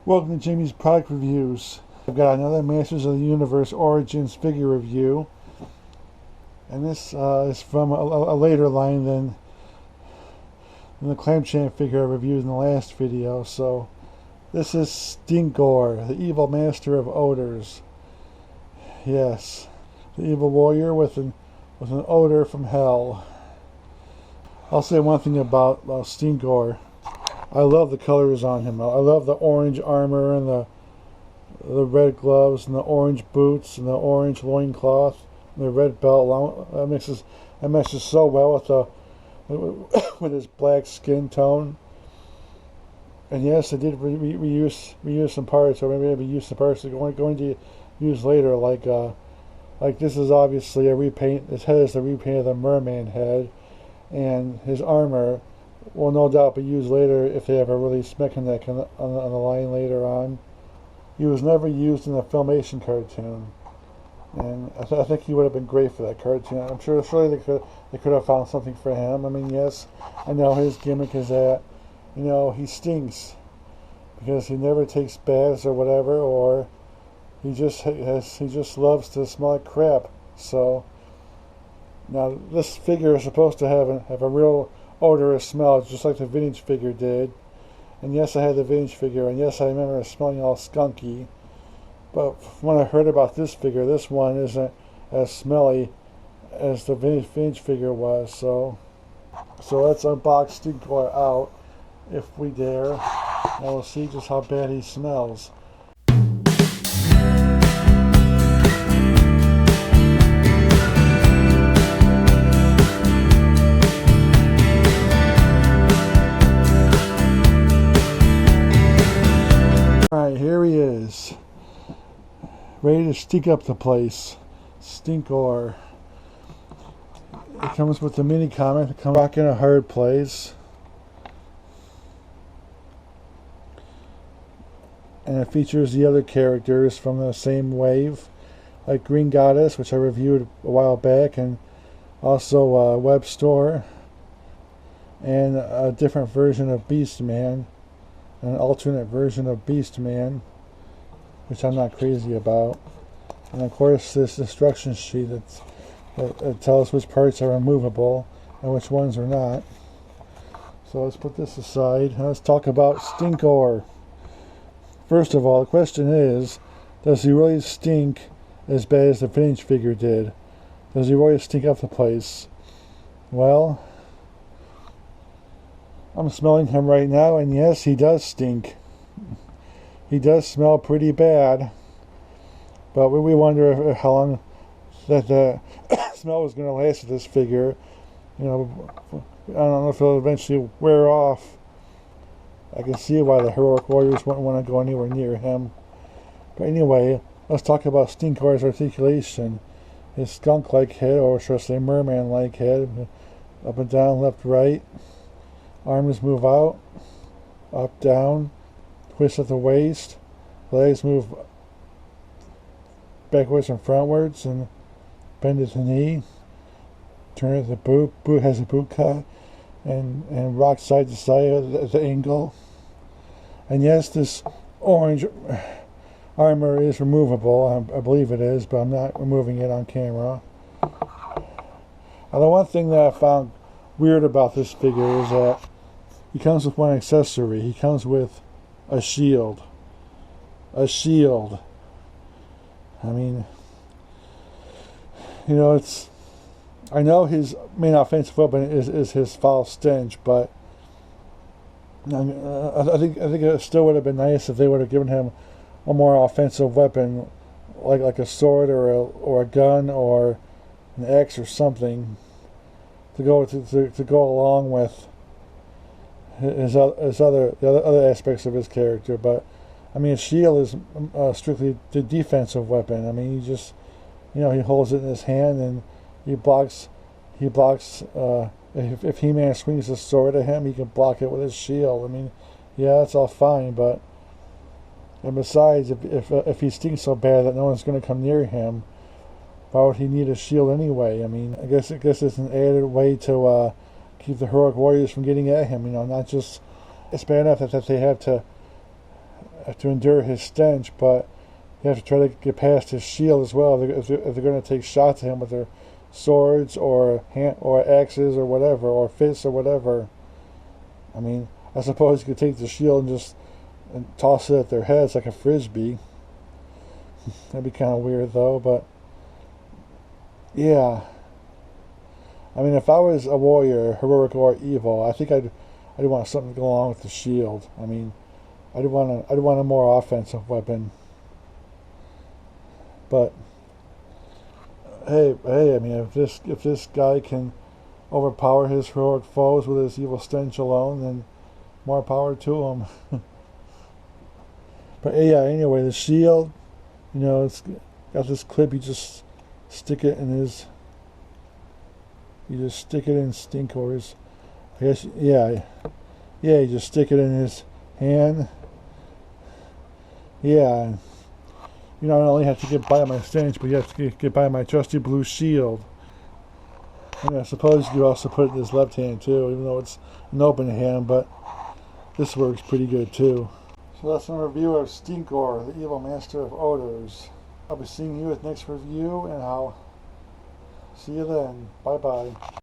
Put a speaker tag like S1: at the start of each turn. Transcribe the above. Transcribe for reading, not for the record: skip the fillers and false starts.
S1: Welcome to Jamie's Product Reviews. I've got another Masters of the Universe Origins figure review. And this is from a later line than the Clamchamp figure I reviewed in the last video. So this is Stinkor, the evil master of odors. Yes, the evil warrior with an odor from hell. I'll say one thing about Stinkor. I love the colors on him. I love the orange armor and the red gloves and the orange boots and the orange loincloth and the red belt. That meshes so well with his black skin tone. And yes, I did reuse some parts, or maybe use some parts I'm going to use later. Like this is obviously a repaint. His head is a repaint of the merman head, and his armor will no doubt be used later if they ever release Mechanic on the line later on. He was never used in a Filmation cartoon, and I think he would have been great for that cartoon. I'm sure surely they could have found something for him. I mean, yes, I know his gimmick is that, he stinks because he never takes baths or whatever, or he just loves to smell like crap. So now this figure is supposed to have a real odorous smell, just like the vintage figure did. And yes, I had the vintage figure, and yes, I remember it smelling all skunky. But when I heard about this figure, this one isn't as smelly as the vintage figure was. So let's unbox Stinkor out, if we dare, and we'll see just how bad he smells. Alright, here he is, ready to stink up the place. Stinkor. It comes with the mini comic. It comes back in a hard place, and it features the other characters from the same wave, like Green Goddess, which I reviewed a while back, and also Web Store, and a different version of Beastman, an alternate version of Beastman, which I'm not crazy about. And of course this instruction sheet that tells which parts are removable and which ones are not. So let's put this aside and let's talk about Stinkor. First of all, the question is, does he really stink as bad as the vintage figure did? Does he really stink up the place? Well, I'm smelling him right now, and yes, he does stink. He does smell pretty bad. But we wonder how long that the smell was going to last with this figure. I don't know if it'll eventually wear off. I can see why the heroic warriors wouldn't want to go anywhere near him. But anyway, let's talk about Stinkor's articulation. His skunk-like head, or should I say merman-like head, up and down, left, right. Arms move out, up, down, twist at the waist. Legs move backwards and frontwards, and bend at the knee. Turn at the boot. Boot has a boot cut, and rock side to side at the angle. And yes, this orange armor is removable. I believe it is, but I'm not removing it on camera. Now, the one thing that I found weird about this figure is that he comes with one accessory. He comes with a shield. A shield. I mean, I know his main offensive weapon is his foul stench, but I think it still would have been nice if they would have given him a more offensive weapon, like a sword or a gun or an axe or something, to go along with the other aspects of his character. But I mean, his shield is strictly the defensive weapon. I mean, he just he holds it in his hand and he blocks. If He-Man swings his sword at him, he can block it with his shield. I mean, yeah, that's all fine, but and besides, if he stinks so bad that no one's going to come near him, why would he need a shield anyway? I mean, I guess it's an added way to keep the heroic warriors from getting at him. Not just, it's bad enough that they have to to endure his stench, but you have to try to get past his shield as well. If they're going to take shots at him with their swords or axes or whatever, or fists or whatever. I mean, I suppose you could take the shield and toss it at their heads like a frisbee. That'd be kind of weird though, but yeah. I mean, if I was a warrior, heroic or evil, I think I'd want something to go along with the shield. I mean, I'd want a more offensive weapon. But hey, I mean, if this guy can overpower his heroic foes with his evil stench alone, then more power to him. But yeah, anyway, the shield, it's got this clip. You just stick it in Stinkor's. I guess, yeah. You just stick it in his hand. Yeah. You not only have to get by my stench, but you have to get by my trusty blue shield. And I suppose you could also put it in his left hand too, even though it's an open hand, but this works pretty good too. So that's my review of Stinkor, the evil master of odors. I'll be seeing you with next review, and I'll see you then. Bye bye.